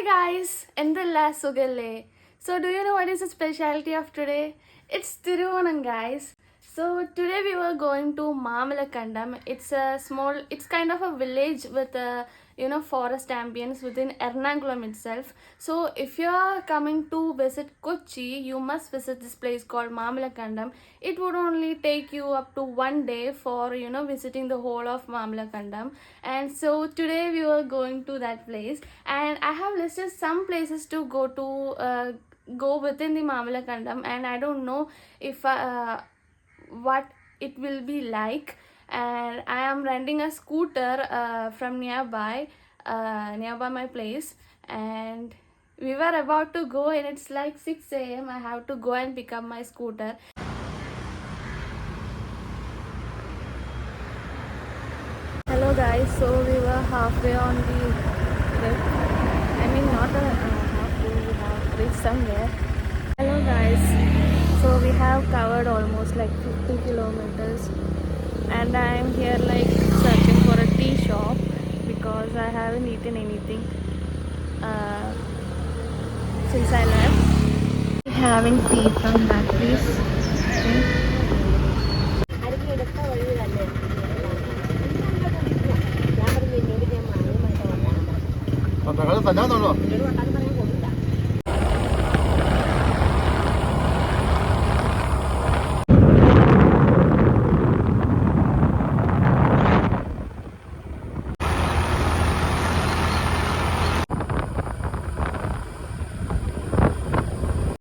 guys, endalla sugale. So do you know what is the specialty of today? It's Tiruvonam guys. So today we were going to Mamalakandam. It's kind of a village with a forest ambience within Ernakulam itself. So if you are coming to visit Kochi, you must visit this place called Mamalakandam. It would only take you up to 1 day for visiting the whole of Mamalakandam. And so today we were going to that place, and I have listed some places to go within the Mamalakandam, and I don't know if what it will be like. And I am renting a scooter from nearby my place, and we were about to go, and it's like 6 a.m. I have to go and pick up my scooter. Hello guys, so we were halfway on the trip. I mean, not halfway, we have reached somewhere. Hello guys, so we have covered almost like 50 kilometers, and I am here like searching for a tea shop because I haven't eaten anything since I left. Having tea from that place.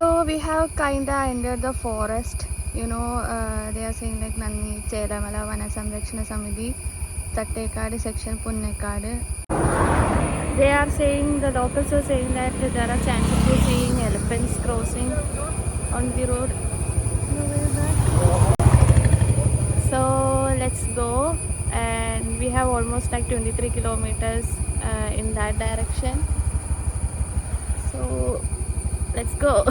So we have kinda entered the forest. They are saying like Nanni Cheramala Vana Samrakshana Samidhi, Thattekkad section Punnekad. They are saying, the doctors are saying that there are chances of seeing elephants crossing on the road. So let's go, and we have almost like 23 kilometers in that direction. So let's go.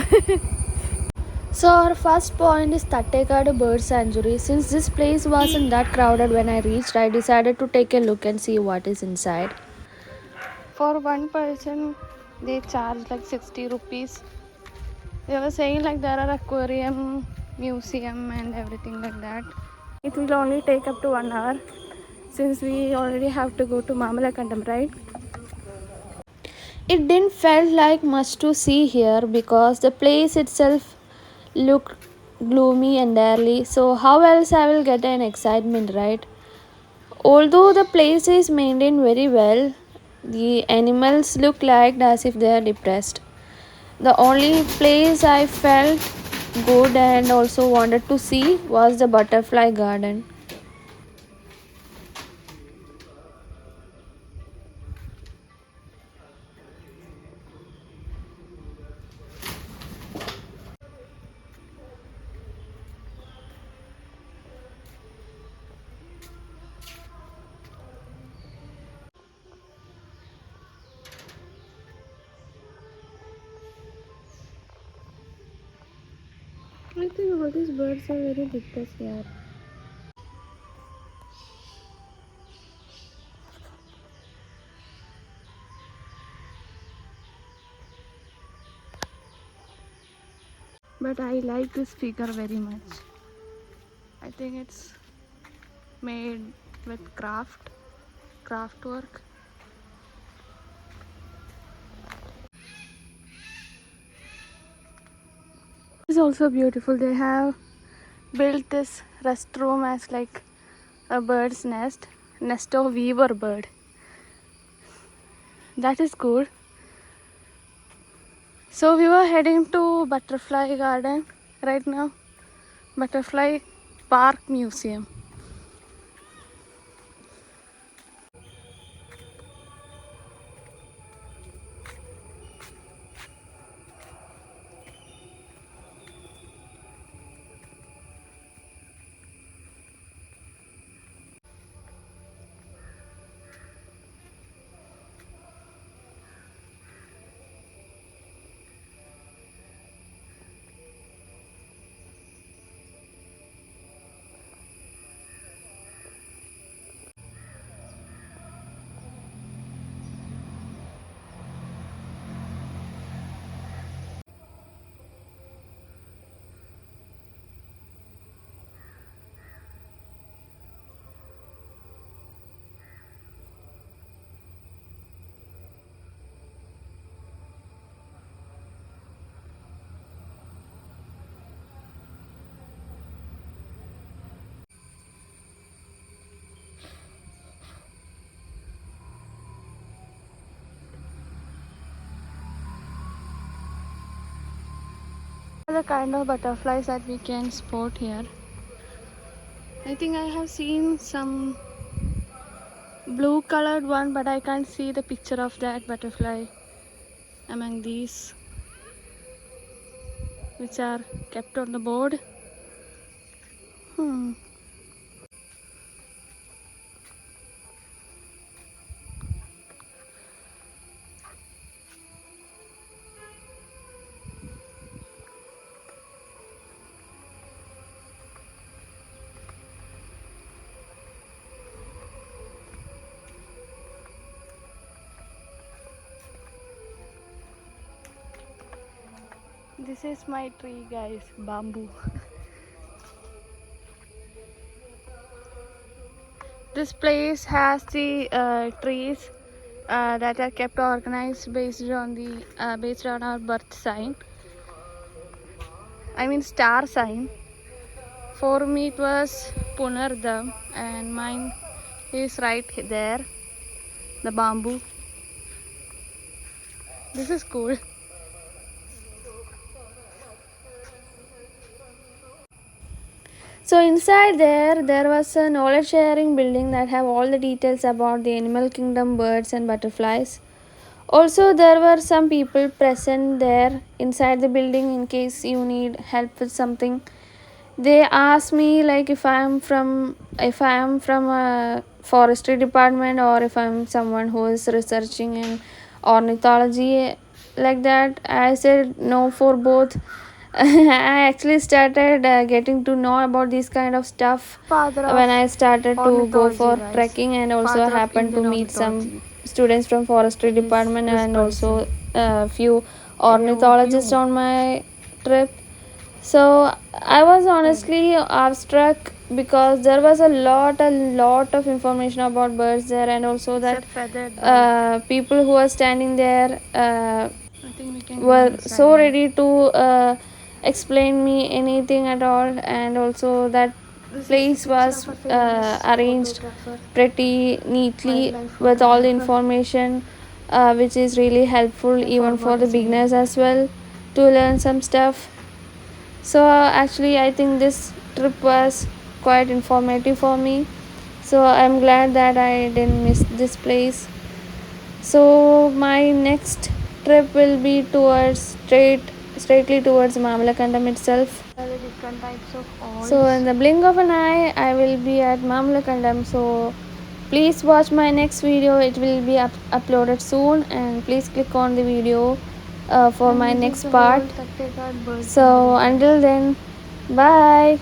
So our first point is Thattekkad Bird Sanctuary. Since this place wasn't that crowded when I reached, I decided to take a look and see what is inside. For one person, they charge like 60 rupees. They were saying like there are aquarium, museum and everything like that. It will only take up to 1 hour since we already have to go to Mamalakandam, right? It didn't felt like much to see here because the place itself looked gloomy and early. So how else I will get an excitement, right? Although the place is maintained very well, the animals look like as if they are depressed. The only place I felt good and also wanted to see was the butterfly garden. I think all these birds are very depressed here. But I like this figure very much. I think it's made with craft work. It's also beautiful. They have built this restroom as like a bird's nest of weaver bird. That is good. So we were heading to Butterfly Garden right now. Butterfly Park Museum. The kind of butterflies that we can spot here. I think I have seen some blue colored one, but I can't see the picture of that butterfly among these which are kept on the board. This is my tree, guys, bamboo. This place has the trees that are kept organized based on our birth sign. I mean star sign. For me it was Punardam, and mine is right there. The bamboo. This is cool. So inside there was a knowledge sharing building that have all the details about the animal kingdom, birds and butterflies. Also there were some people present there inside the building in case you need help with something. They asked me like if I am from a forestry department or if I'm someone who is researching in ornithology, like that. I said no for both. I actually started getting to know about this kind of stuff when I started to go for trekking, and also happened to meet some students from forestry department and also a few ornithologists on my trip. So I was honestly awestruck because there was a lot of information about birds there, and also that people who were standing there were so ready to explain me anything at all, and also that place was arranged pretty neatly with all the information, which is really helpful even for the beginners as well to learn some stuff. So actually I think this trip was quite informative for me, so I'm glad that I didn't miss this place. So my next trip will be straightly towards Mamalakandam itself. Different types of oils. So in the blink of an eye I will be at Mamalakandam. So please watch my next video. It will be uploaded soon, and please click on the video for my next part. So until then, bye.